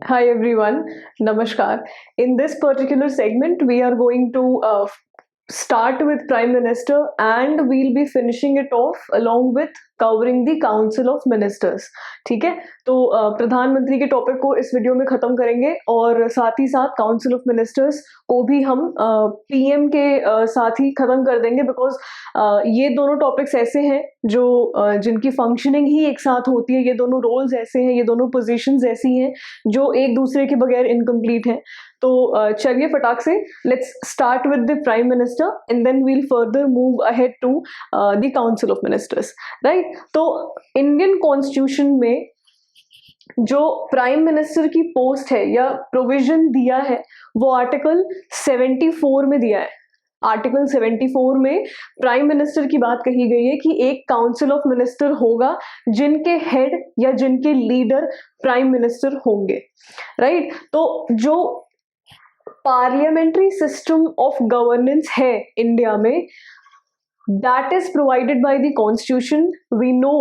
Hi everyone, Namaskar. In this particular segment, we are going to start with Prime Minister and we'll be finishing it off along with covering the Council of Ministers. ठीक है, तो प्रधानमंत्री के topic को इस video में ख़त्म करेंगे और साथ ही साथ काउंसिल ऑफ मिनिस्टर्स को भी हम पीएम के साथ ही ख़त्म कर देंगे बिकॉज ये दोनों टॉपिक्स ऐसे हैं जो जिनकी फंक्शनिंग ही एक साथ होती है। ये दोनों रोल्स ऐसे हैं, ये दोनों पोजीशंस ऐसी हैं जो एक दूसरे के बगैर इनकम्प्लीट हैं। तो चलिए फटाक से let's start with the prime minister and then we'll further move ahead to the council of ministers, right. तो इंडियन कॉन्स्टिट्यूशन में जो प्राइम मिनिस्टर की पोस्ट है या प्रोविजन दिया है वो आर्टिकल 74 में दिया है। आर्टिकल 74 में प्राइम मिनिस्टर की बात कही गई है कि एक काउंसिल ऑफ मिनिस्टर होगा जिनके हेड या जिनके लीडर प्राइम मिनिस्टर होंगे, राइट। तो जो पार्लियामेंट्री सिस्टम ऑफ गवर्नेंस है इंडिया में, that is provided by the constitution. We know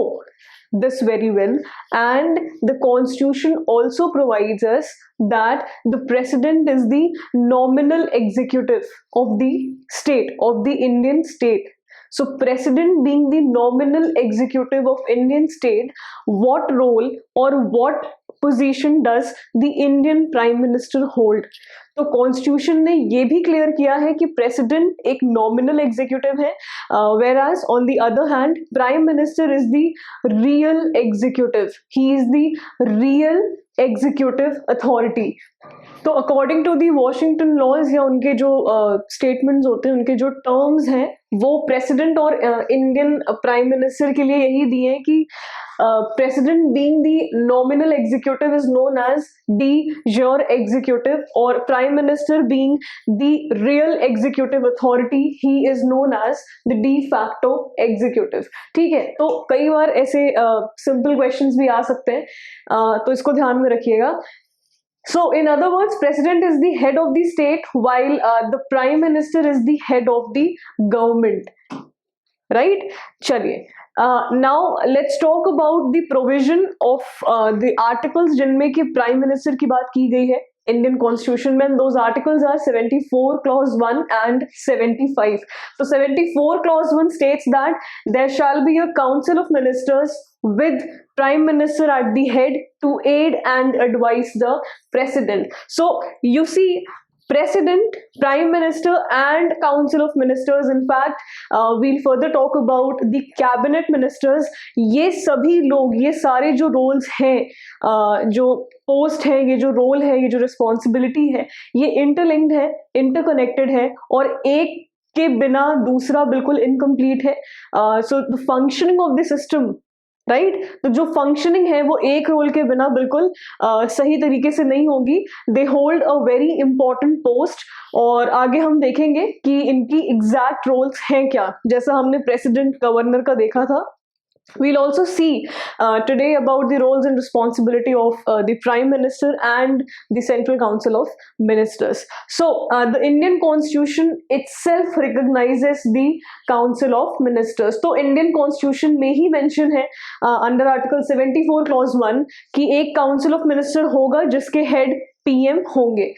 this very well, and the constitution also provides us that the president is the nominal executive of the state, of the Indian state. So president being the nominal executive of Indian state, what role or what position does the Indian prime minister hold? तो constitution ने ये भी clear किया है कि president एक nominal executive है, whereas on the other hand prime minister is the real executive. He is the real executive authority. तो according to the Washington laws या उनके जो स्टेटमेंट्स होते हैं, उनके जो टर्म्स हैं, वो प्रेसिडेंट और इंडियन प्राइम मिनिस्टर के लिए यही दिए हैं कि president being the nominal executive is known as de jure executive और prime minister being the real executive authority he is known as the de facto executive. ठीक है, तो कई बार ऐसे सिंपल क्वेश्चंस भी आ सकते हैं, तो इसको ध्यान में रखिएगा। So in other words, president is the head of the state while the prime minister is the head of the government, right? चलिए, now let's talk about the provision of the articles जिनमें कि prime minister की बात की गई है Indian Constitution में। Those articles are 74 clause 1 and 75. So 74 clause 1 states that there shall be a council of ministers with prime minister at the head to aid and advise the president. So you see, president, prime minister and council of ministers, in fact we'll further talk about the cabinet ministers, ये सभी लोग, ये सारे जो roles हैं, जो post है, ये जो रोल है, ये जो रिस्पॉन्सिबिलिटी है, ये इंटरलिंक्ड है, इंटरकनेक्टेड है और एक के बिना दूसरा बिल्कुल इनकम्प्लीट है। So the functioning of the system, right, तो जो फंक्शनिंग है वो एक रोल के बिना बिल्कुल सही तरीके से नहीं होगी। They hold a very important post और आगे हम देखेंगे कि इनकी एग्जैक्ट रोल्स हैं क्या, जैसा हमने प्रेसिडेंट गवर्नर का देखा था। We'll also see today about the roles and responsibility of the Prime Minister and the Central Council of Ministers. So, the Indian Constitution itself recognizes the Council of Ministers. तो Indian Constitution में ही mention है under Article 74 Clause 1 कि एक Council of Minister होगा जिसके head PM होंगे।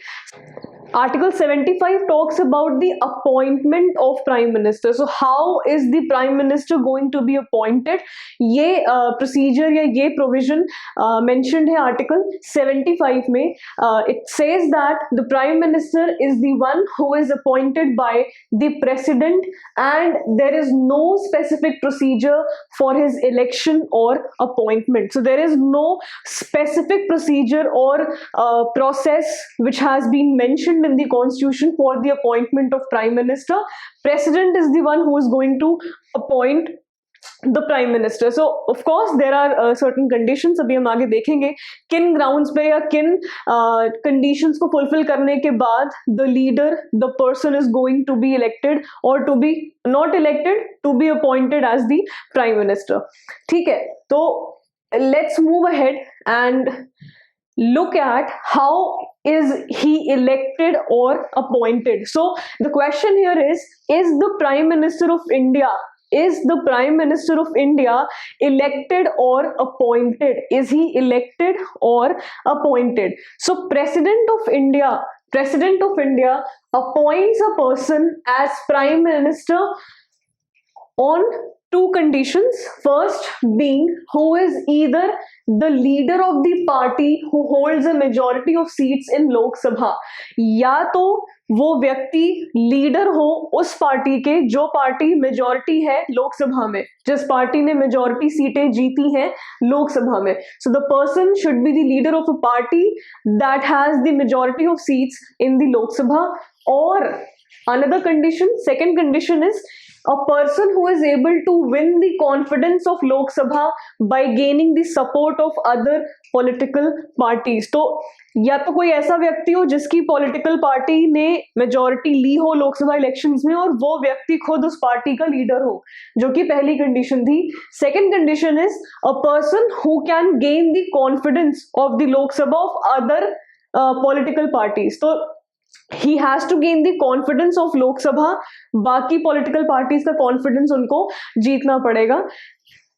Article 75 talks about the appointment of Prime Minister. So how is the Prime Minister going to be appointed? ये procedure या ये provision mentioned है Article 75 में। It says that the Prime Minister is the one who is appointed by the President and there is no specific procedure for his election or appointment. So there is no specific procedure or process which has been mentioned in the constitution for the appointment of prime minister. President is the one who is going to appoint the prime minister. So of course there are certain conditions, अभी हम आगे देखेंगे किन grounds पे या किन conditions को fulfill करने के बाद the leader, the person is going to be elected or to be not elected, to be appointed as the prime minister. ठीक है, तो let's move ahead and look at how is he elected or appointed. So the question here is the Prime Minister of India is the Prime Minister of India elected or appointed? Is he elected or appointed? So President of India appoints a person as Prime Minister on two conditions. First being, who is either the leader of the party who holds a majority of seats in Lok Sabha, या तो वो व्यक्ति leader हो उस party के जो party majority है लोकसभा में, जिस पार्टी ने मेजॉरिटी सीटें जीती हैं लोकसभा में. So the person should be the leader of a party that has the majority of seats in the Lok Sabha. और another condition, second condition is a person who is able to win the confidence of Lok Sabha by gaining the support of other political parties. तो या तो कोई ऐसा व्यक्ति हो जिसकी political party ने मेजॉरिटी ली हो लोकसभा इलेक्शंस में और वो व्यक्ति खुद उस पार्टी का लीडर हो, जो कि पहली कंडीशन थी. Second condition is a person who can gain the confidence of the Lok Sabha of other political parties. तो he has to gain the confidence of Lok Sabha, बाकी political parties का confidence उनको जीतना पड़ेगा.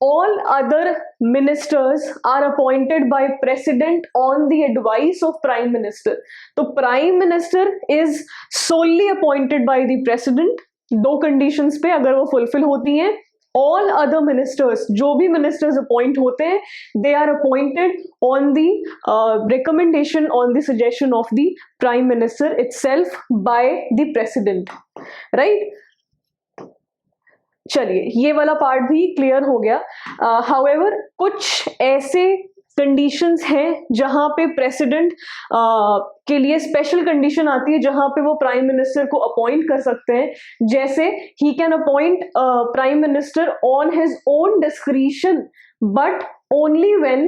All other ministers are appointed by president on the advice of prime minister. तो prime minister is solely appointed by the president. दो conditions पे अगर वो fulfill होती हैं, all other ministers, जो भी ministers appoint होते हैं, they are appointed on the recommendation, on the suggestion of the prime minister itself by the president, right? चलिए ये वाला पार्ट भी क्लियर हो गया. However, कुछ ऐसे कंडीशंस हैं जहां पे प्रेसिडेंट के लिए स्पेशल कंडीशन आती है, जहां पे वो प्राइम मिनिस्टर को अपॉइंट कर सकते हैं. जैसे he can appoint prime minister on his own discretion, but only when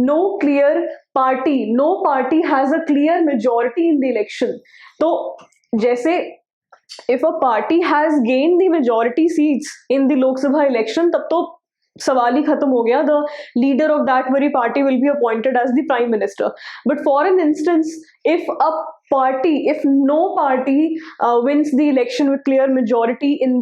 no party has a clear majority in the election. तो जैसे if a party has gained the majority seats in the Lok Sabha election, तब तो सवाल ही खत्म हो गया. The leader of that very party will be appointed as the prime minister. But for an instance, if no party wins the election with clear majority, in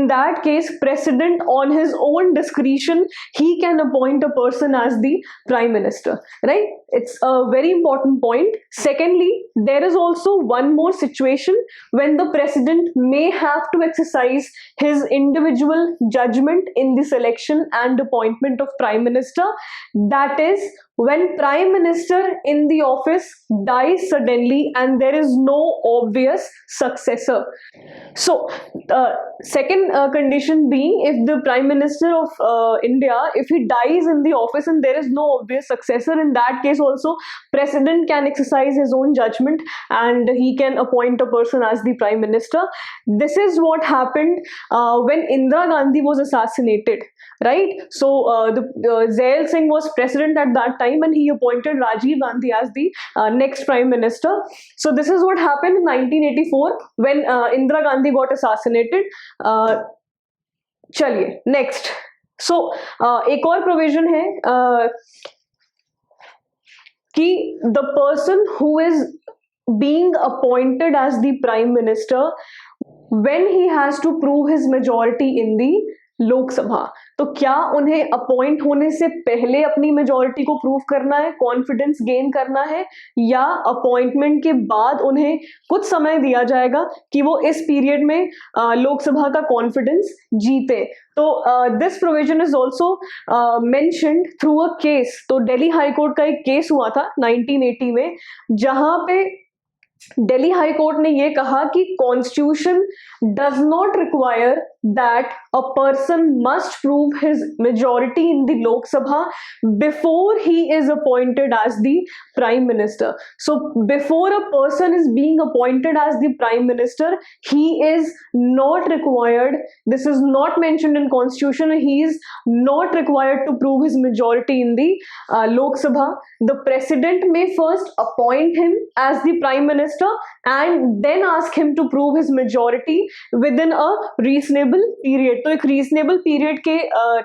that case president on his own discretion, he can appoint a person as the prime minister, right? It's a very important point. Secondly, there is also one more situation when the president may have to exercise his individual judgment in the selection and appointment of prime minister. That is when prime minister in the office dies suddenly and there is no obvious successor. So second condition being, if the prime minister of India, if he dies in the office and there is no obvious successor, in that case also president can exercise his own judgment and he can appoint a person as the prime minister. This is what happened when Indira Gandhi was assassinated, right? So Zail Singh was president at that time and he appointed Rajiv Gandhi as the next prime minister. So this is what happened in 1984 when Indira Gandhi got assassinated. चलिए next. So एक और provision है कि the person who is being appointed as the prime minister, when he has to prove his majority in the Lok Sabha, तो क्या उन्हें appoint होने से पहले अपनी मेजॉरिटी को प्रूव करना है, कॉन्फिडेंस गेन करना है, या अपॉइंटमेंट के बाद उन्हें कुछ समय दिया जाएगा कि वो इस पीरियड में लोकसभा का कॉन्फिडेंस जीते. तो this provision is also mentioned through a case. तो दिल्ली हाईकोर्ट का एक केस हुआ था 1980 में, जहां पे दिल्ली हाई कोर्ट ने यह कहा कि constitution does not require that a person must prove his majority in the Lok Sabha before he is appointed as the prime minister. So before a person is being appointed as the prime minister, he is not required, this is not mentioned in constitution, he is not required to prove his majority in the Lok Sabha. The president may first appoint him as the prime minister minister and then ask him to prove his majority within a reasonable period. तो एक reasonable period के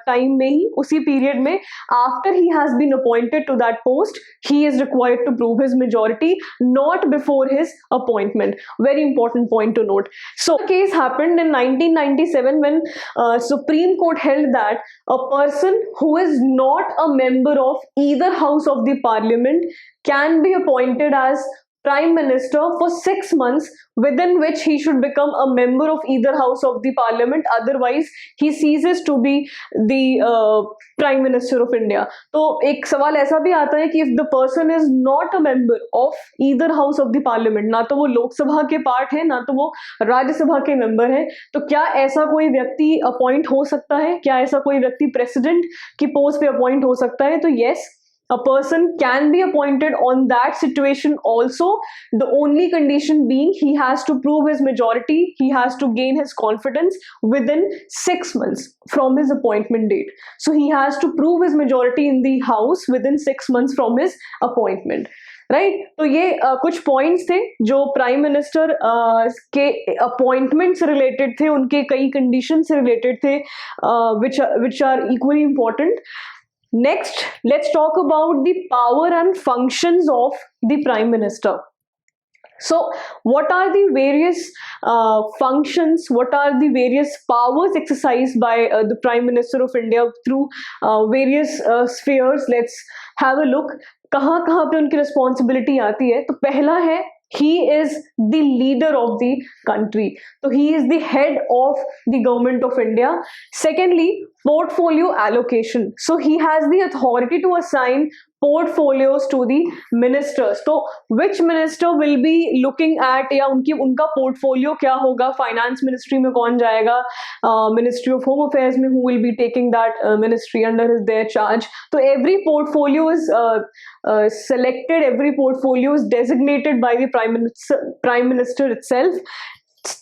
time में ही, उसी period में, after he has been appointed to that post, he is required to prove his majority, not before his appointment. Very important point to note. So the case happened in 1997 when Supreme Court held that a person who is not a member of either house of the parliament can be appointed as prime minister for 6 months, within which he should become a member of either house of the parliament, otherwise he ceases to be the prime minister of India. तो एक सवाल ऐसा भी आता है कि if the person is not a member of either house of the parliament, ना तो वो लोकसभा के पार्ट है, ना तो वो राज्यसभा के मेंबर है, तो क्या ऐसा कोई व्यक्ति अपॉइंट हो सकता है? क्या ऐसा कोई व्यक्ति प्रेसिडेंट की पोस्ट पे अपॉइंट हो सकता है? तो yes, a person can be appointed on that situation also. The only condition being he has to prove his majority, he has to gain his confidence within 6 months from his appointment date. So he has to prove his majority in the house within 6 months from his appointment. Right तो ये कुछ points थे जो prime minister के appointment से related थे, उनके कई कंडीशन से रिलेटेड थे, which are equally important. Next, let's talk about the power and functions of the Prime Minister. So, what are the various functions, what are the various powers exercised by the Prime Minister of India through various spheres? Let's have a look. कहाँ कहाँ पे उनकी responsibility आती है? तो पहला है, he is the leader of the country. So he is the head of the government of India. Secondly, portfolio allocation. So he has the authority to assign portfolios to the ministers. So which minister will be looking at, या उनका portfolio क्या होगा? Finance ministry में कौन जाएगा? Ministry of Home Affairs में who will be taking that ministry under their charge? So every portfolio is selected, every portfolio is designated by the Prime Minister itself.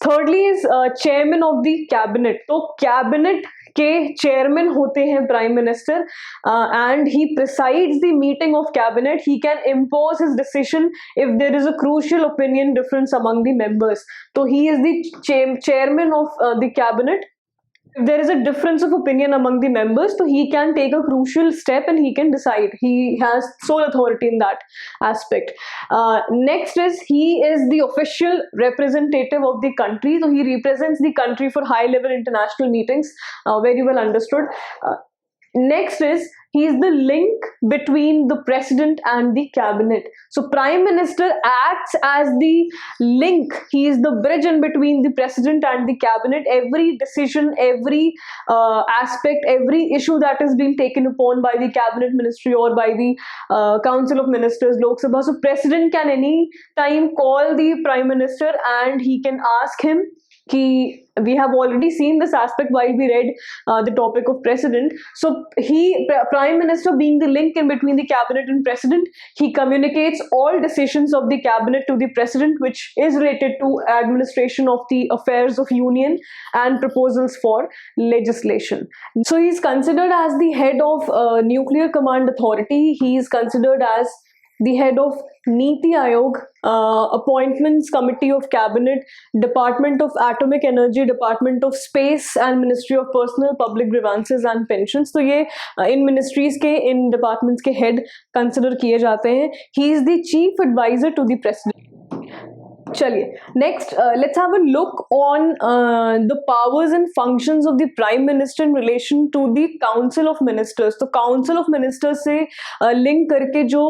Thirdly is chairman of the cabinet. तो cabinet के chairman होते हैं prime minister, and he presides the meeting of cabinet. He can impose his decision if there is a crucial opinion difference among the members. तो he is the chairman of the cabinet. If there is a difference of opinion among the members, so he can take a crucial step and he can decide. He has sole authority in that aspect. Next is he is the official representative of the country. So he represents the country for high level international meetings. Very well understood. Next is he is the link between the president and the cabinet. So prime minister acts as the link. He is the bridge in between the president and the cabinet. Every decision, every aspect, every issue that is being taken upon by the cabinet ministry or by the council of ministers, Lok Sabha. So president can any time call the prime minister and he can ask him. We have already seen this aspect while we read the topic of president. So prime minister being the link in between the cabinet and president, he communicates all decisions of the cabinet to the president, which is related to administration of the affairs of union and proposals for legislation. So he is considered as the head of nuclear command authority. He is considered as the head of Niti Aayog, Appointments Committee of Cabinet, Department of Atomic Energy, Department of Space and Ministry of Personal Public Grievances and Pensions. तो ये इन ministries के, इन departments के head consider किए जाते हैं. He is the chief advisor to the president. चलिए next let's have a look on the powers and functions of the prime minister in relation to the council of ministers. तो council of ministers से link करके जो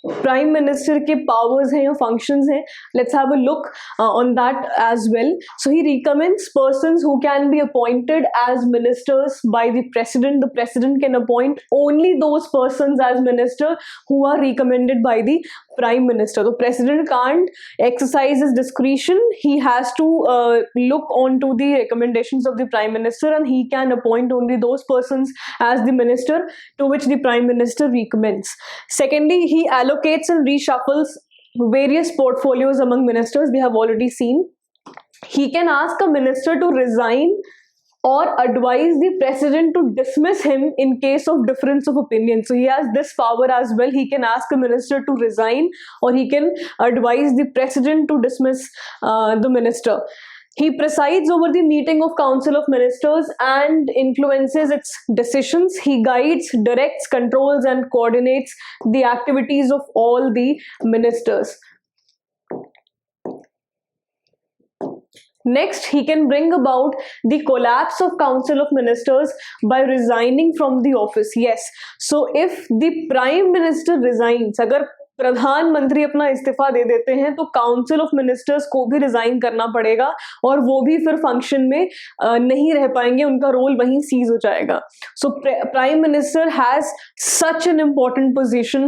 prime minister के powers हैं या functions हैं, let's have a look on that as well. So he recommends persons who can be appointed as ministers by the president. The president can appoint only those persons as minister who are recommended by the prime minister. The president can't exercise his discretion. He has to look on to the recommendations of the prime minister, and he can appoint only those persons as the minister to which the prime minister recommends. Secondly, he allocates and reshuffles various portfolios among ministers. We have already seen. He can ask a minister to resign or advise the president to dismiss him in case of difference of opinion. So he has this power as well. He can ask a minister to resign, or he can advise the president to dismiss the minister. He presides over the meeting of Council of Ministers and influences its decisions. He guides, directs, controls, and coordinates the activities of all the ministers. Next, he can bring about the collapse of Council of Ministers by resigning from the office. Yes, so if the Prime Minister resigns, अगर प्रधानमंत्री अपना इस्तीफा दे देते हैं तो council of ministers को भी resign करना पड़ेगा, और वो भी फिर फंक्शन में नहीं रह पाएंगे, उनका रोल वहीं सीज हो जाएगा. So prime minister has such an important position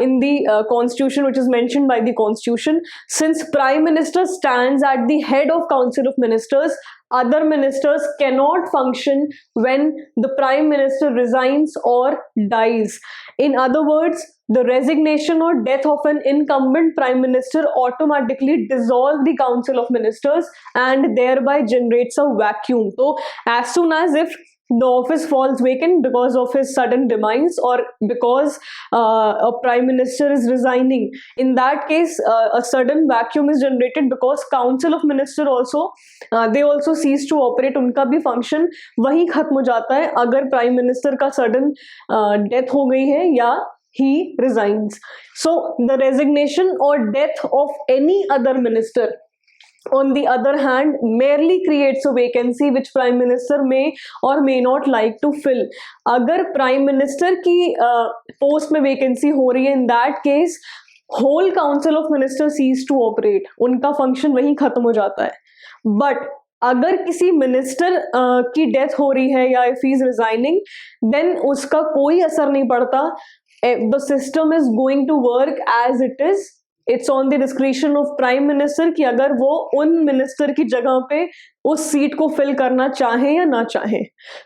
in the constitution which is mentioned by the constitution. Since prime minister stands at the head of council of ministers, other ministers cannot function when the prime minister resigns or dies. In other words, the resignation or death of an incumbent prime minister automatically dissolves the council of ministers and thereby generates a vacuum. So as soon as if the office falls vacant because of his sudden demise, or because a prime minister is resigning, in that case a sudden vacuum is generated because council of minister also they also cease to operate. उनका भी function वही खत्म हो जाता है अगर prime minister का sudden death हो गई है या he resigns. So the resignation or death of any other minister, on the other hand, merely creates a vacancy which prime minister may or may not like to fill. अगर prime minister की post में vacancy हो रही है, in that case whole council of ministers cease to operate. उनका function वहीं खत्म हो जाता है. But अगर किसी मिनिस्टर की डेथ हो रही है या if he is resigning, then उसका कोई असर नहीं पड़ता. The system is going to work as it is. It's on the discretion of prime minister कि अगर वो उन मिनिस्टर की जगह पे उस सीट को फिल करना चाहे या ना चाहे.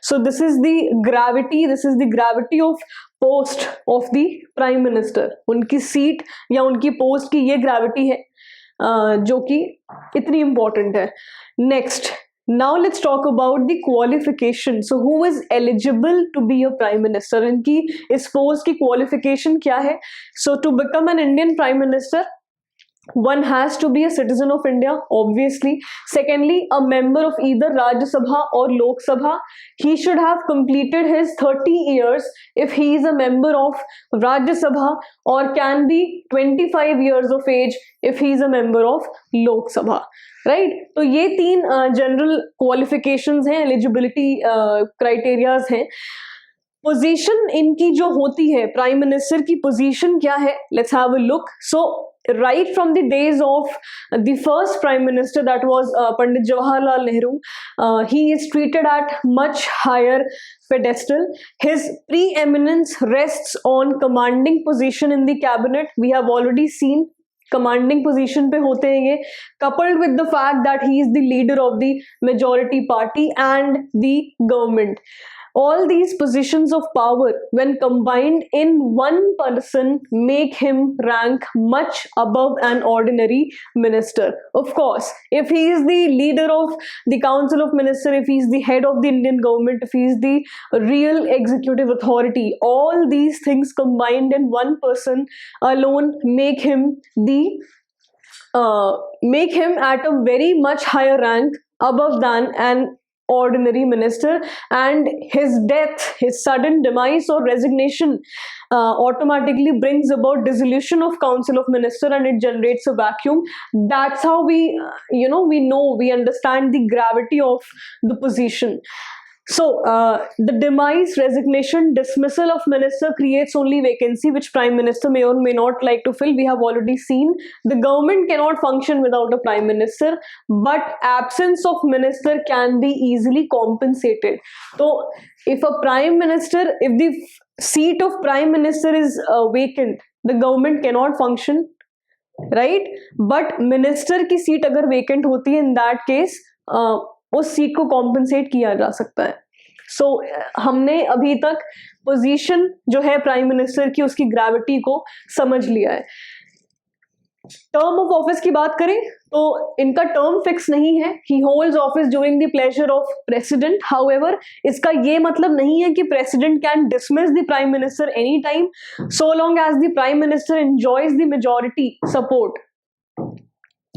So this is the gravity of post of the prime minister. उनकी सीट या उनकी पोस्ट की ये ग्रेविटी है जो कि इतनी इम्पोर्टेंट है. Next, now let's talk about the qualification. So who is eligible to be a prime minister? इनकी इस पोस्ट की qualification क्या है? So to become an Indian prime minister, one has to be a citizen of India, obviously. Secondly, a member of either Rajya Sabha or Lok Sabha. He should have completed his 30 years if he is a member of Rajya Sabha, or can be 25 years of age if he is a member of Lok Sabha. Right? तो ये तीन general qualifications हैं, eligibility criterias हैं. Position इनकी जो होती है, prime minister की पोजीशन क्या है? Let's have a look. So right from the days of the first prime minister, that was Pandit Jawaharlal Nehru, he is treated at much higher pedestal. His preeminence rests on commanding position in the cabinet. We have already seen commanding position पे होते हैं ये, coupled with the fact that he is the leader of the majority party and the government. All these positions of power, when combined in one person, make him rank much above an ordinary minister. Of course, if he is the leader of the Council of Ministers, if he is the head of the Indian government, if he is the real executive authority, all these things combined in one person alone make him at a very much higher rank above than an ordinary minister. And his death, his sudden demise or resignation automatically brings about dissolution of Council of Ministers, and it generates a vacuum. That's how we understand the gravity of the position. So the demise, resignation, dismissal of minister creates only vacancy which prime minister may or may not like to fill. We have already seen the government cannot function without a prime minister, but absence of minister can be easily compensated. So if a prime minister, if the seat of prime minister is vacant, the government cannot function, right? But minister की seat अगर vacant होती है, in that case उस seat को compensate किया जा सकता है. सो हमने अभी तक पोजीशन जो है प्राइम मिनिस्टर की, उसकी ग्रेविटी को समझ लिया है. टर्म ऑफ ऑफिस की बात करें तो इनका टर्म फिक्स नहीं है. He holds office during the pleasure of president. However इसका ये मतलब नहीं है कि president can dismiss the prime minister any time so long as the prime minister enjoys the majority support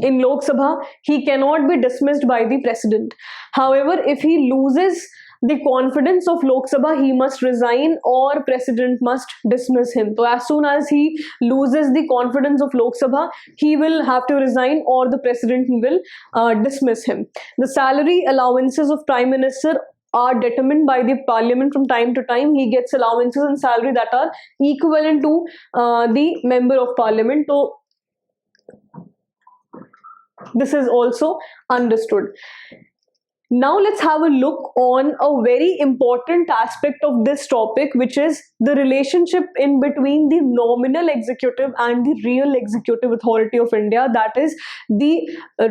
in Lok Sabha. He cannot be dismissed by the president. However, if he loses the confidence of Lok Sabha, he must resign or president must dismiss him. So as soon as he loses the confidence of Lok Sabha, he will have to resign or the president will dismiss him. The salary allowances of prime minister are determined by the parliament from time to time. He gets allowances and salary that are equivalent to the member of parliament. So this is also understood. Now let's have a look on a very important aspect of this topic, which is the relationship in between the nominal executive and the real executive authority of India. That is the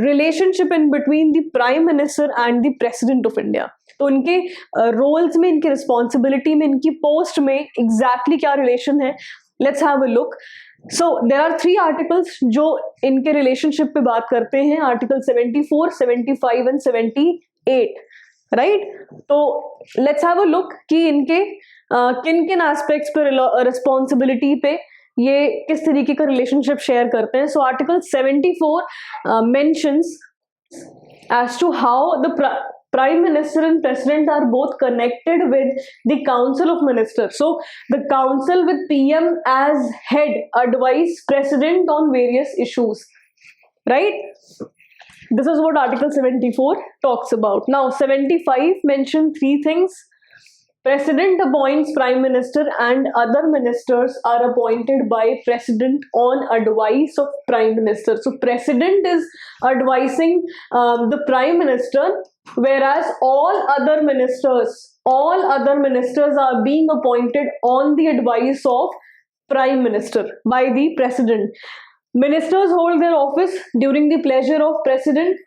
relationship in between the prime minister and the president of India. तो इनके roles में, इनके responsibility में, इनकी post में exactly क्या relation है, let's have a look. So there are 3 articles जो इनके रिलेशनशिप पे बात करते हैं. Article 74, 75 and 78, right. तो लेट्स हैव अ लुक कि इनके किन किन एस्पेक्ट्स पे, रिस्पॉन्सिबिलिटी पे ये किस तरीके का रिलेशनशिप शेयर करते हैं. So article 74 mentions as to how the prime minister and president are both connected with the council of ministers. So the council with PM as head advise president on various issues, right? This is what article 74 talks about. Now 75 mention 3 things. President appoints prime minister and other ministers are appointed by president on advice of prime minister. So president is advising the prime minister, whereas all other ministers are being appointed on the advice of prime minister by the president. Ministers hold their office during the pleasure of president.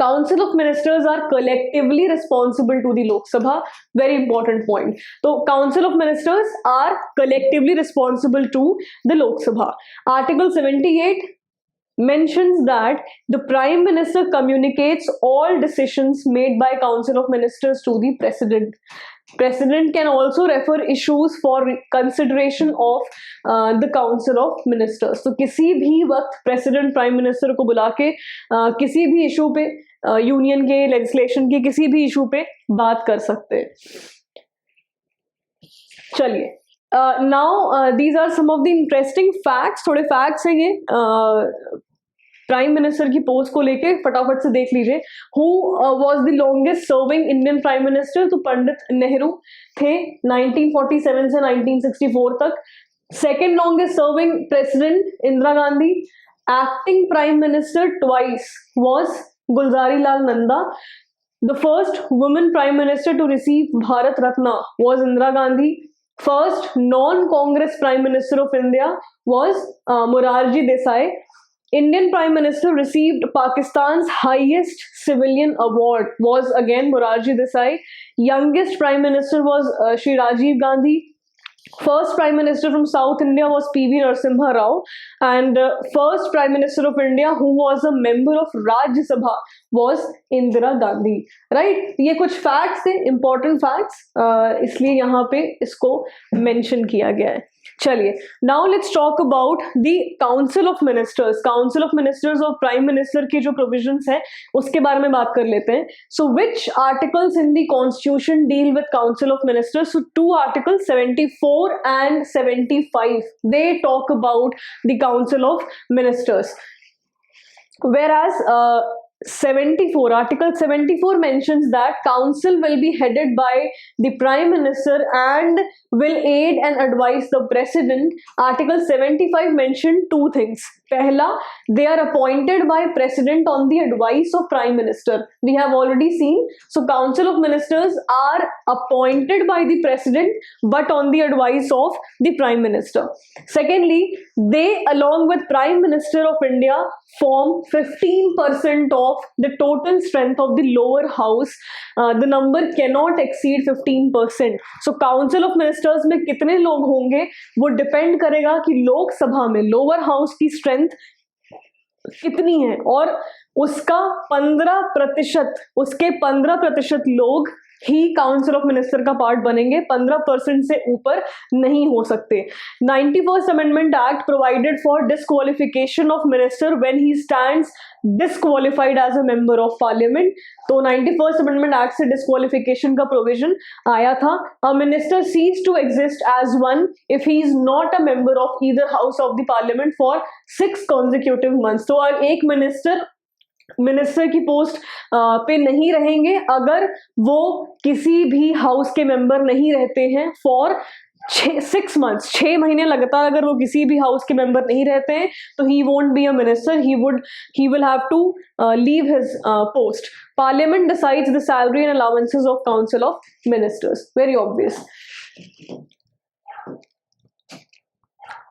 Council of Ministers are collectively responsible to the Lok Sabha. Very important point. So Council of Ministers are collectively responsible to the Lok Sabha. Article 78 mentions that the Prime Minister communicates all decisions made by Council of Ministers to the President. President can also refer issues for consideration of the Council of Ministers. तो किसी भी वक्त President Prime Minister को बुला के किसी भी issue पे, यूनियन के, लेजिस्लेशन के किसी भी इशू पे बात कर सकते हैं. चलिए, now these are some of the interesting facts. थोड़े फैक्ट्स हैं ये प्राइम मिनिस्टर की पोस्ट को लेके, फटाफट से देख लीजिए. Who was the longest serving Indian prime minister? तो पंडित नेहरू थे 1947 से 1964 तक. Second longest serving president Indira Gandhi. Acting prime minister twice was Gulzarilal Nanda. The first woman prime minister to receive Bharat Ratna was Indira Gandhi. First non-Congress prime minister of India was Morarji Desai. Indian prime minister received Pakistan's highest civilian award was again Morarji Desai. Youngest prime minister was Shri Rajiv Gandhi. First prime minister from South India was P.V. Narasimha Rao, and first prime minister of India who was a member of Rajya Sabha was Indira Gandhi. Right? ये कुछ facts थे, important facts, इसलिए यहाँ पे इसको mention किया गया है. चलिए, now let's talk about the Council of Ministers. Council of Ministers और Prime Minister की जो provisions हैं उसके बारे में बात कर लेते हैं. So which articles in the Constitution deal with Council of Ministers? So 2 articles, 74 and 75, they talk about the Council of Ministers. Whereas 74, Article 74 mentions that council will be headed by the Prime Minister and will aid and advise the President. Article 75 mentioned 2 things. Pehla, they are appointed by President on the advice of Prime Minister. We have already seen. So Council of Ministers are appointed by the President but on the advice of the Prime Minister. Secondly, they along with Prime Minister of India form 15% of the total strength of the lower house. The number cannot exceed 15%. So Council of Ministers में कितने लोग होंगे वो depend करेगा कि लोकसभा में lower house की strength कितनी है, और उसका 15%, उसके 15% लोग ही काउंसिल ऑफ मिनिस्टर का पार्ट बनेंगे, 15% से ऊपर नहीं हो सकते। 91st amendment act provided for disqualification of minister when he stands disqualified as a member of parliament. तो 91st अमेंडमेंट एक्ट से डिस्क्वालिफिकेशन का प्रोविजन आया था। A minister ceases to exist as one if he is not a member of either house of the parliament for 6 consecutive months। तो एक minister की post पे नहीं रहेंगे अगर वो किसी भी हाउस के मेंबर नहीं रहते हैं फॉर 6 months, 6 महीने लगातार अगर वो किसी भी हाउस के मेंबर नहीं रहते हैं तो he won't be a minister, he will have to leave his post. Parliament decides the salary and allowances of council of ministers, very obvious.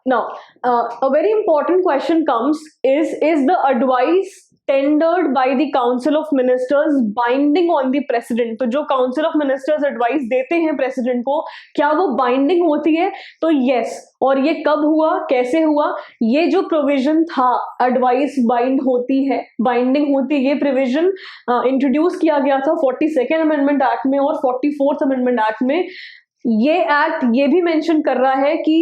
Now, a very important question comes is the advice tendered by the Council of Ministers binding on the President? तो जो Council of Ministers advice देते हैं president को, क्या वो binding होती है? तो यस। और ये कब हुआ, कैसे हुआ? ये जो प्रोविजन था, एडवाइस बाइंड होती है, बाइंडिंग होती है, ये प्रोविजन इंट्रोड्यूस किया गया था 42nd अमेंडमेंट एक्ट में और 44th अमेंडमेंट एक्ट में। ये एक्ट ये भी मेंशन कर रहा है कि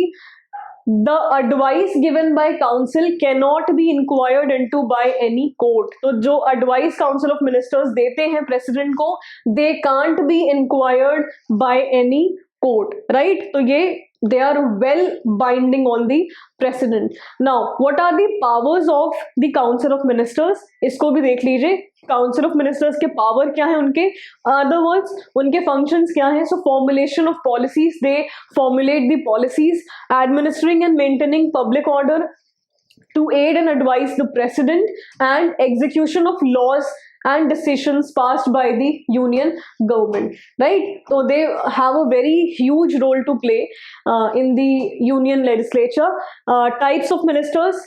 The advice given by council cannot be inquired into by any court। तो जो advice council of ministers देते हैं president को, they can't be inquired by any court, right? तो ये they are well binding on the president। Now, what are the powers of the council of ministers? इसको भी देख लीजिए, काउंसिल ऑफ मिनिस्टर्स के पावर क्या है उनके, अदर वर्ड्स उनके फंक्शंस क्या हैं। So formulation of policies, they formulate the policies, administering and maintaining public order to aid and advise the president, and execution of laws and decisions passed by the union government, right? So they have a very huge role to play in the union legislature। Types of ministers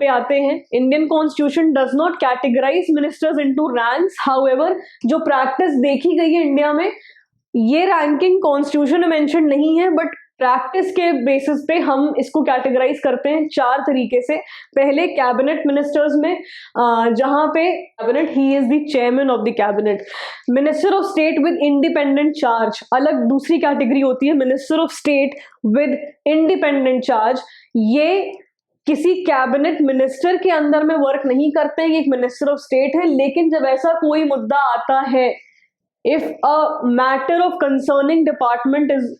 पे आते हैं। Indian constitution does not categorize ministers into ranks, however जो practice देखी गई है India में, ये ranking constitution में मेंशन नहीं है, बट प्रैक्टिस के बेसिस पे हम इसको कैटेगराइज करते हैं 4 तरीके से। पहले कैबिनेट मिनिस्टर्स में, जहां पे cabinet, he is the chairman of the cabinet. Minister of state with independent charge, अलग दूसरी कैटेगरी होती है, minister of state with independent charge. ये किसी कैबिनेट मिनिस्टर के अंदर में वर्क नहीं करते हैं, ये एक मिनिस्टर ऑफ स्टेट है। लेकिन जब ऐसा कोई मुद्दा आता है, if a matter of concerning department is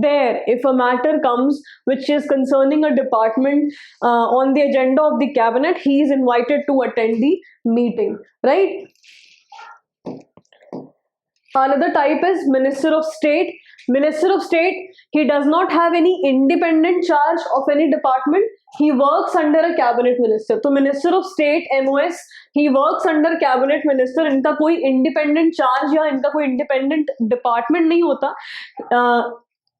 there, if a matter comes which is concerning a department on the agenda of the cabinet, he is invited to attend the meeting, right? Another type is minister of state. Minister of state, he does not have any independent charge of any department, he works under a cabinet minister। तो minister of state MOS, he works under cabinet minister। इनका कोई independent charge या इनका कोई independent department नहीं होता।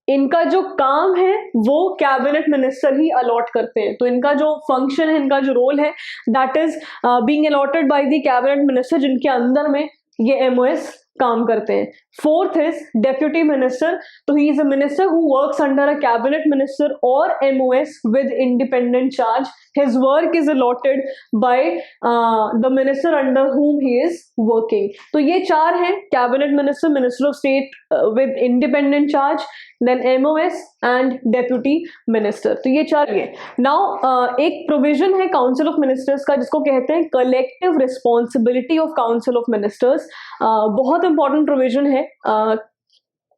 इनका जो काम है वो कैबिनेट मिनिस्टर ही अलॉट करते हैं। तो इनका जो फंक्शन है, इनका जो रोल है, that is being allotted by the cabinet minister, जिनके अंदर में ये एमओएस काम करते हैं। Fourth is deputy minister. तो he is a minister who works under a cabinet minister और MOS with independent charge. His work is allotted by the minister under whom he is working. तो ये 4 हैं, cabinet minister, minister of state with independent charge, then MOS and deputy minister. तो ये 4 है। Now एक provision है council of ministers का जिसको कहते हैं collective responsibility of council of ministers. बहुत इंपॉर्टेंट प्रोविजन है।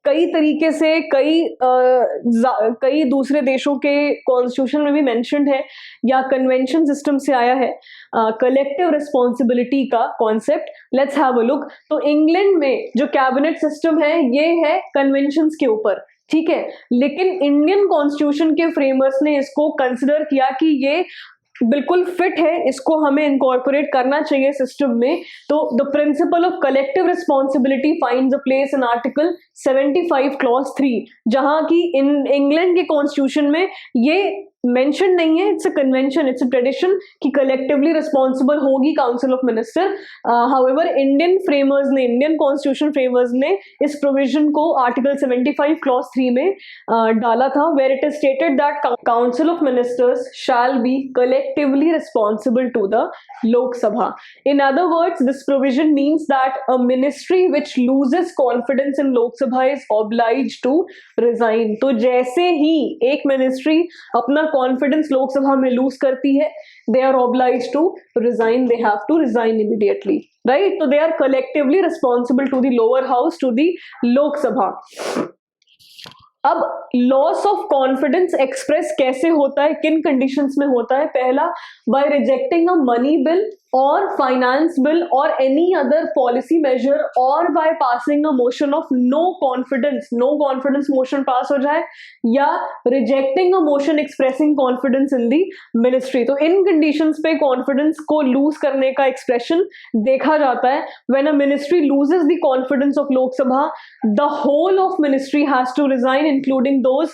कई तरीके से कई दूसरे देशों के कॉन्स्टिट्यूशन में भी मेंशन्ड है या कन्वेंशन सिस्टम से आया है कलेक्टिव रिस्पॉन्सिबिलिटी का concept. Let's have a look. तो इंग्लैंड में जो कैबिनेट सिस्टम है ये है कन्वेंशंस के ऊपर, ठीक है। लेकिन इंडियन कॉन्स्टिट्यूशन के फ्रेमर्स ने इसको कंसिडर किया कि ये बिल्कुल फिट है, इसको हमें इनकॉर्पोरेट करना चाहिए सिस्टम में। तो the principle of collective responsibility finds a place in article 75 clause 3, जहां की इन इंग्लैंड के कॉन्स्टिट्यूशन में ये मेंशन नहीं है, it's a convention, it's a tradition कि कलेक्टिवली रिस्पॉन्सिबल होगी council of minister. However Indian constitution framers ने इस प्रोविजन को आर्टिकल 75 क्लॉज 3 में डाला था, where it is stated that council of ministers shall be collectively responsible to the Lok Sabha. In other words, this provision means that a ministry which loses confidence in Lok Sabha is oblige to resign. तो जैसे ही एक ministry अपना confidence Lok Sabha में loose करती है, they are obliged to resign, they have to resign immediately, right? So they are collectively responsible to the lower house, to the Lok Sabha. अब loss of confidence express कैसे होता है, किन conditions में होता है? पहला, by rejecting a money bill और फाइनेंस बिल और एनी अदर पॉलिसी मेजर, और by passing a motion of no confidence motion pass हो जाए, या rejecting a motion expressing confidence in the ministry. तो इन कंडीशंस पे कॉन्फिडेंस को लूज करने का एक्सप्रेशन देखा जाता है। When a ministry loses the confidence of Lok Sabha, the whole of ministry has to resign, including those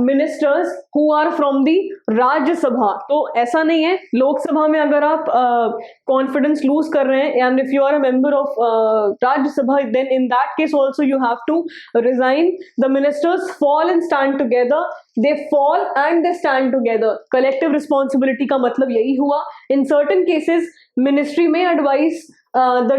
ministers who are from the Rajya Sabha. तो ऐसा नहीं है, लोकसभा में अगर आप कॉन्फिडेंस लूज कर रहे हैं and if you are a member of Rajya Sabha, then in that case also you have to resign. The ministers fall and stand together, they fall and they stand together. Collective responsibility का मतलब यही हुआ। In certain cases ministry में advise the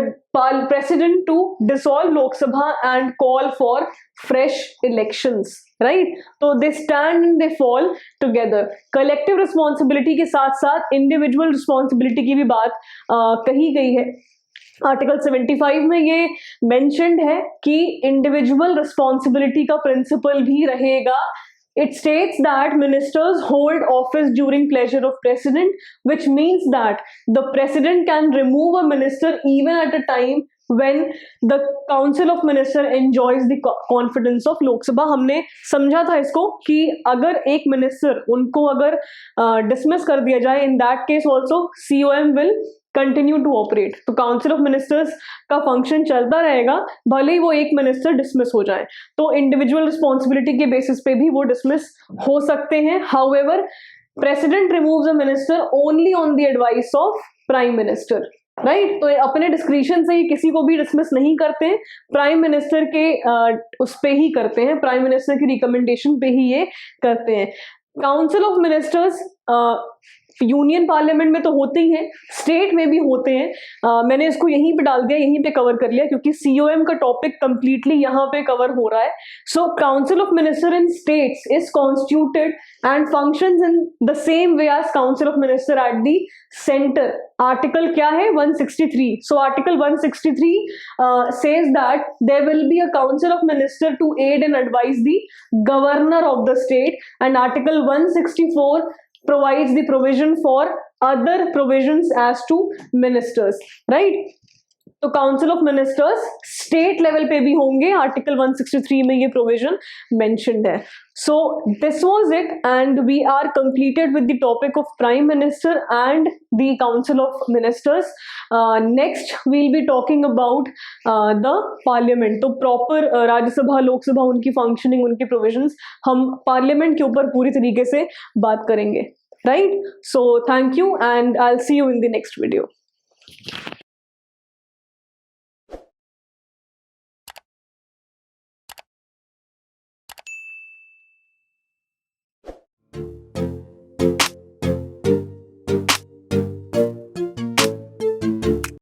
president to dissolve Lok Sabha and call for fresh elections, right? So they stand and they fall together. Collective responsibility के साथ साथ individual responsibility की भी बात कही गई है। आर्टिकल 75 में ये मेंशन्ड है कि इंडिविजुअल रिस्पॉन्सिबिलिटी का प्रिंसिपल भी रहेगा। It states that ministers hold office during pleasure of president, which means that the president can remove a minister even at a time when the council of minister enjoys the confidence of Lok Sabha। हमने समझा था इसको कि अगर एक minister उनको अगर dismiss कर दिया जाए, in that case also COM will continue to operate. तो काउंसिल ऑफ मिनिस्टर्स का फंक्शन चलता रहेगा भले ही वो एक मिनिस्टर डिसमिस हो जाए। तो इंडिविजुअल रिस्पॉन्सिबिलिटी के बेसिस पे भी वो डिसमिस हो सकते हैं। However, president removes a minister only on the advice of prime minister, right? तो अपने डिस्क्रिशन से ही किसी को भी डिसमिस नहीं करते, प्राइम मिनिस्टर के उस पे ही करते हैं, प्राइम मिनिस्टर की रिकमेंडेशन पे ही ये करते हैं। Council of ministers union parliament में तो होते ही हैं, स्टेट में भी होते हैं। मैंने इसको यहीं पे डाल दिया, यहीं पे कवर कर लिया क्योंकि COM का टॉपिक कंप्लीटली यहाँ पे कवर हो रहा है। So council of minister in states is constituted and functions in the same way as council of minister at the centre. Article क्या है? 163। So article 163 says that there will be a council of minister to aid and advise the governor of the state, and article 164 provides the provision for other provisions as to ministers, right? तो council of ministers state level पे भी होंगे, article 163 में ये provision mentioned है। So this was it and we are completed with the topic of prime minister and the council of ministers. Next we will be talking about the parliament. तो proper Rajya Sabha, Lok Sabha, उनकी functioning, उनके provisions हम parliament के ऊपर पूरी तरीके से बात करेंगे, right? So thank you and I will see you in the next video.